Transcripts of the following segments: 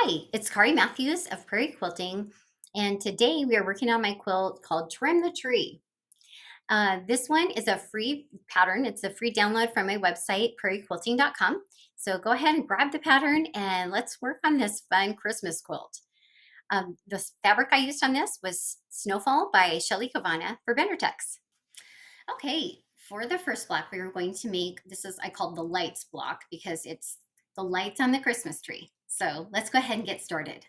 Hi, it's Kari Matthews of Prairie Quilting, and today we are working on my quilt called Trim the Tree. This one is a free pattern. It's a free download from my website, prairiequilting.com. So go ahead and grab the pattern and let's work on this fun Christmas quilt. The fabric I used on this was Snowfall by Shelly Kavana for Bendertex. Okay, for the first block, we were going to make, I called the lights block because it's the lights on the Christmas tree. So let's go ahead and get started.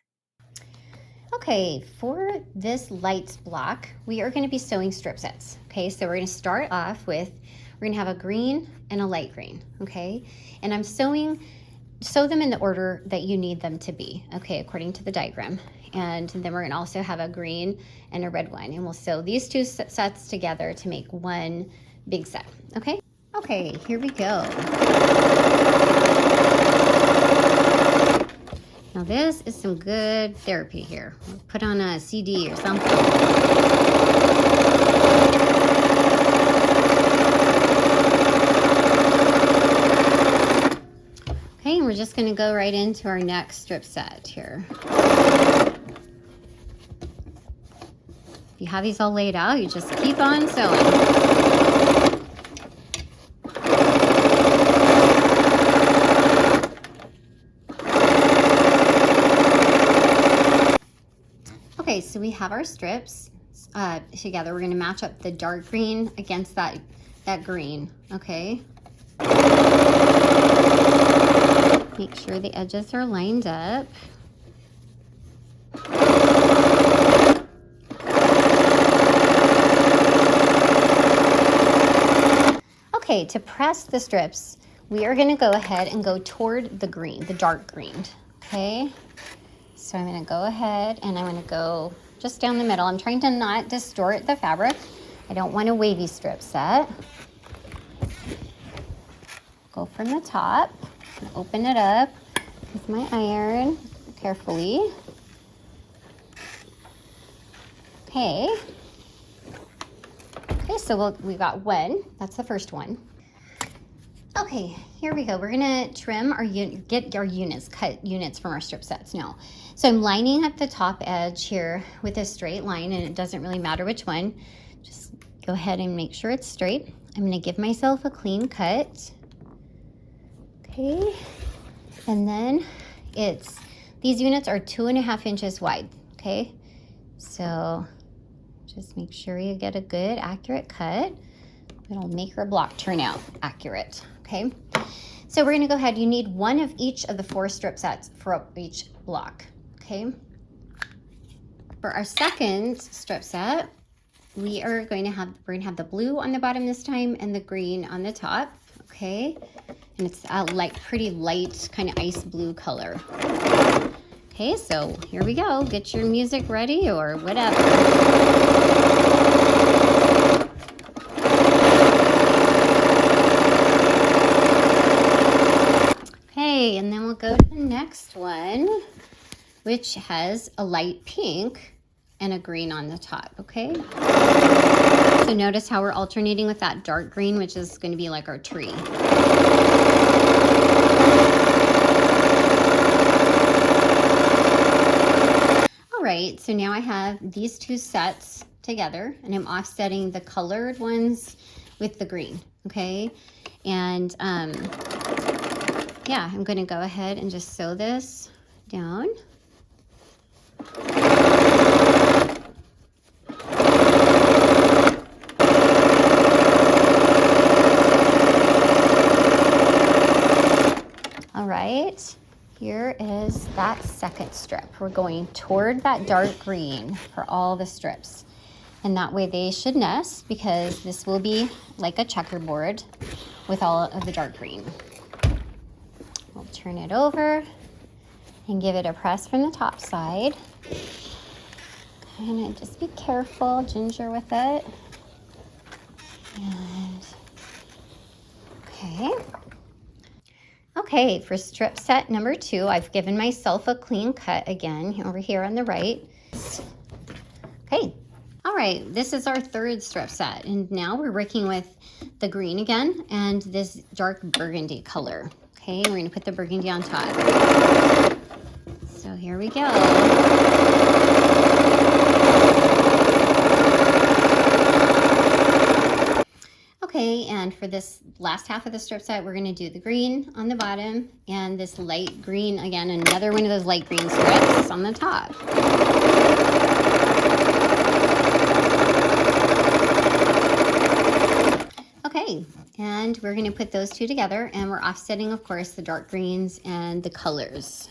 Okay, for this lights block, we are going to be sewing strip sets. Okay, so we're going to start off with, we're going to have a green and a light green. Okay, and I'm sew them in the order that you need them to be. Okay, according to the diagram. And then we're going to also have a green and a red one. And we'll sew these two sets together to make one big set. Okay? Okay, here we go. Now this is some good therapy here. We'll put on a CD or something. Okay, and we're just going to go right into our next strip set here. If you have these all laid out, you just keep on sewing. Okay, so we have our strips together. We're going to match up the dark green against that green, okay? Make sure the edges are lined up. Okay, to press the strips, we are going to go ahead and go toward the green, the dark green, okay? So I'm going to go ahead and I'm going to go just down the middle. I'm trying to not distort the fabric. I don't want a wavy strip set. Go from the top and open it up with my iron carefully. Okay. Okay, so we got one. That's the first one. Okay, here we go. We're gonna trim get our units, cut units from our strip sets now. So I'm lining up the top edge here with a straight line, and it doesn't really matter which one. Just go ahead and make sure it's straight. I'm gonna give myself a clean cut. Okay, and then these units are 2.5 inches wide, okay? So just make sure you get a good, accurate cut. It'll make your block turn out accurate, okay? So we're gonna go ahead, you need one of each of the 4 strip sets for each block, okay? For our second strip set, we're gonna have the blue on the bottom this time and the green on the top, okay? And it's a pretty light kind of ice blue color. Okay, so here we go. Get your music ready or whatever. Okay, and then we'll go to the next one, which has a light pink and a green on the top, okay? So notice how we're alternating with that dark green, which is going to be like our tree. All right, so now I have these 2 sets together, and I'm offsetting the colored ones with the green, okay? And yeah, I'm going to go ahead and just sew this down. All right, here is that second strip. We're going toward that dark green for all the strips. And that way they should nest because this will be like a checkerboard with all of the dark green. We'll turn it over and give it a press from the top side. And just be careful, ginger with it. And okay. Okay, for strip set number 2, I've given myself a clean cut again over here on the right. Okay, all right, this is our third strip set, and now we're working with the green again and this dark burgundy color. Okay, we're gonna put the burgundy on top. So here we go. Okay, and for this last half of the strip set, we're going to do the green on the bottom and this light green, again, another one of those light green strips on the top. Okay, and we're going to put those two together, and we're offsetting, of course, the dark greens and the colors.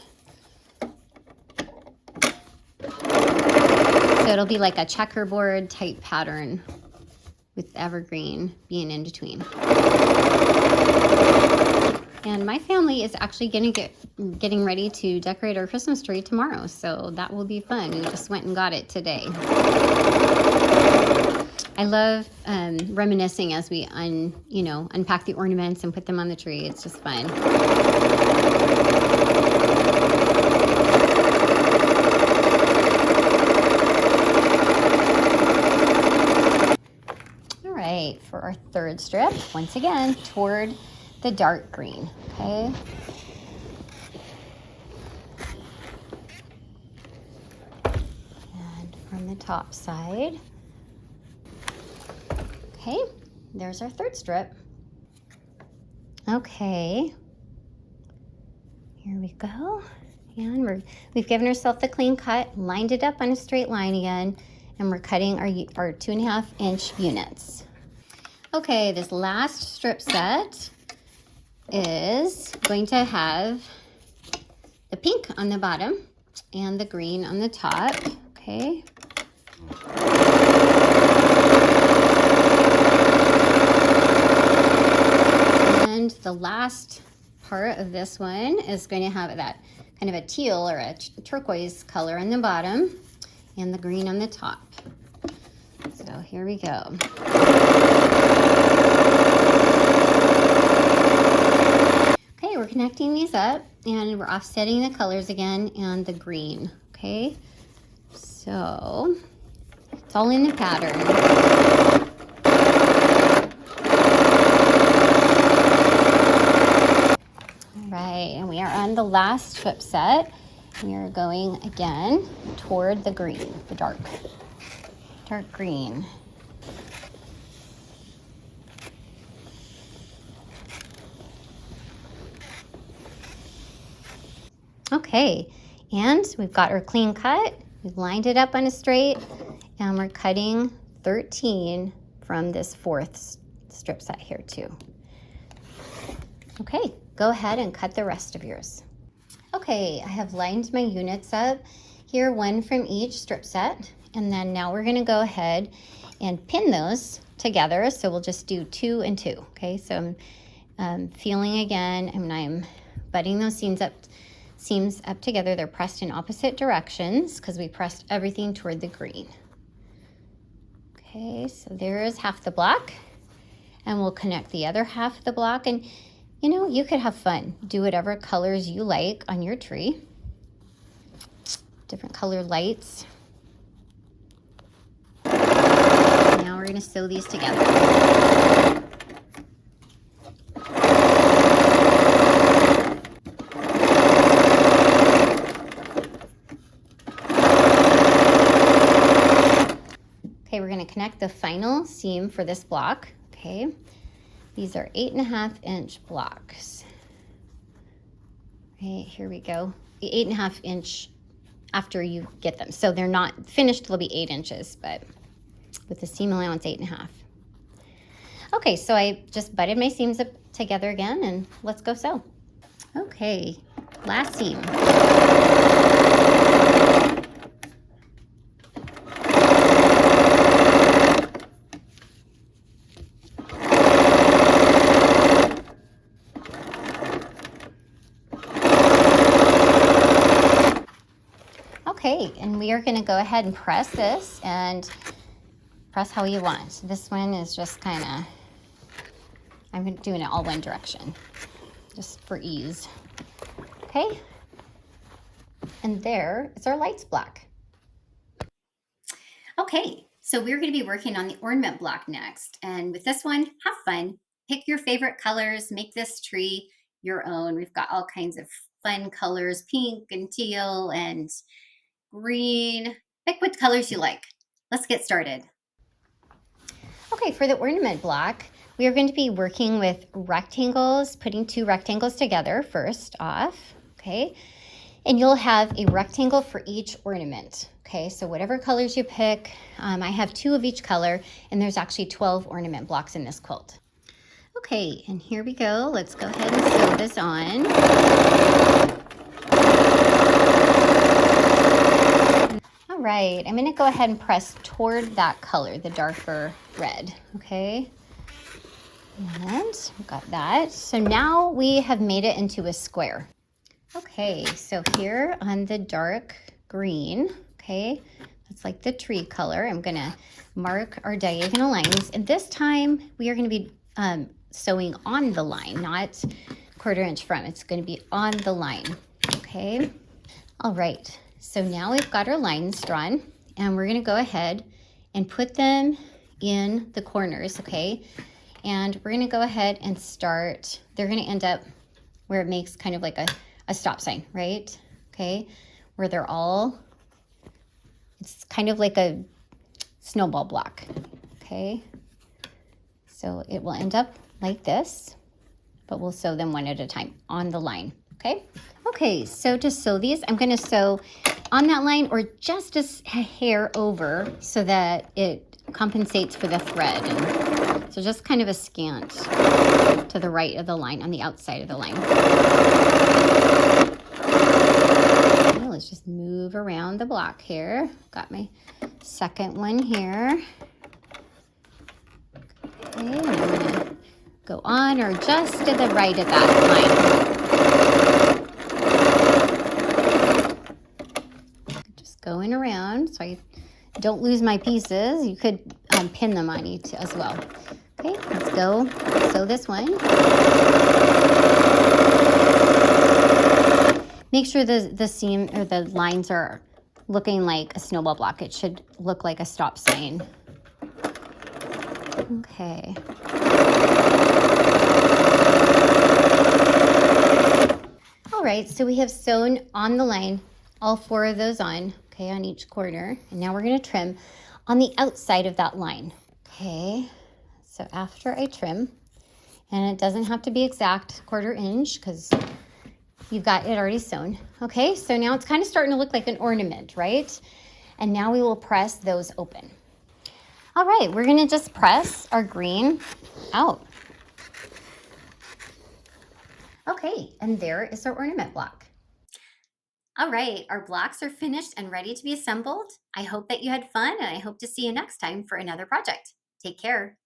So it'll be like a checkerboard type pattern with evergreen being in between. And my family is actually getting ready to decorate our Christmas tree tomorrow, so that will be fun. We just went and got it today. I love reminiscing as we unpack the ornaments and put them on the tree. It's just fun. All right, for our third strip, once again, toward the dark green, okay? And from the top side. Okay, there's our third strip. Okay, here we go. And we've given ourselves the clean cut, lined it up on a straight line again, and we're cutting our 2.5 inch units. Okay, this last strip set is going to have the pink on the bottom and the green on the top, okay? And the last part of this one is going to have that kind of a teal or a turquoise color on the bottom and the green on the top. So here we go. Okay, we're connecting these up and we're offsetting the colors again and the green, okay? So it's all in the pattern. Right, and we are on the last strip set. We are going again toward the green, the dark green. Okay, and we've got our clean cut. We've lined it up on a straight, and we're cutting 13 from this fourth strip set here too. Okay, go ahead and cut the rest of yours. Okay, I have lined my units up here, one from each strip set, and then now we're gonna go ahead and pin those together. So we'll just do 2 and 2, okay? So I'm feeling again, and I'm butting those seams up together. They're pressed in opposite directions because we pressed everything toward the green. Okay, so there is half the block, and we'll connect the other half of the block. And you know, you could have fun. Do whatever colors you like on your tree. Different colored lights. Now we're going to sew these together. Okay, we're going to connect the final seam for this block. Okay, these are 8.5 inch blocks. Okay, here we go. The 8.5 inch after you get them. So they're not finished, they'll be 8 inches, but with the seam allowance, 8.5. Okay, so I just butted my seams up together again, and let's go sew. Okay, last seam. Okay, and we are going to go ahead and press this, and press how you want. This one is just kind of, I'm doing it all one direction, just for ease. Okay, and there is our lights block. Okay, so we're going to be working on the ornament block next, and with this one, have fun. Pick your favorite colors, make this tree your own. We've got all kinds of fun colors, pink and teal and green. Pick what colors you like. Let's get started. Okay, for the ornament block, we are going to be working with rectangles, putting two rectangles together first off, okay? And you'll have a rectangle for each ornament, okay? So whatever colors you pick, I have 2 of each color, and there's actually 12 ornament blocks in this quilt. Okay, and here we go. Let's go ahead and sew this on. All right, I'm gonna go ahead and press toward that color, the darker red, okay? And we've got that. So now we have made it into a square. Okay, so here on the dark green, okay, that's like the tree color. I'm gonna mark our diagonal lines, and this time we are gonna be sewing on the line, not 1/4 inch from. It's gonna be on the line, okay? All right, so now we've got our lines drawn, and we're gonna go ahead and put them in the corners, okay? And we're gonna go ahead and start, they're gonna end up where it makes kind of like a stop sign, right? Okay, where they're all, it's kind of like a snowball block, okay? So it will end up like this, but we'll sew them one at a time on the line, okay? Okay, so to sew these, I'm gonna sew on that line or just a hair over so that it compensates for the thread. And so just kind of a scant to the right of the line, on the outside of the line. Okay, let's just move around the block here. Got my second one here. Okay, and I'm gonna go on or just to the right of that line. Just going around so I don't lose my pieces. You could pin them on each as well. Okay, let's go sew this one. Make sure the seam or the lines are looking like a snowball block. It should look like a stop sign. Okay. All right, so we have sewn on the line, all 4 of those on, okay, on each corner. And now we're gonna trim on the outside of that line, okay? So after I trim, and it doesn't have to be exact 1/4 inch because you've got it already sewn. Okay, so now it's kind of starting to look like an ornament, right? And now we will press those open. All right, we're gonna just press our green out. Okay, and there is our ornament block. All right, our blocks are finished and ready to be assembled. I hope that you had fun, and I hope to see you next time for another project. Take care.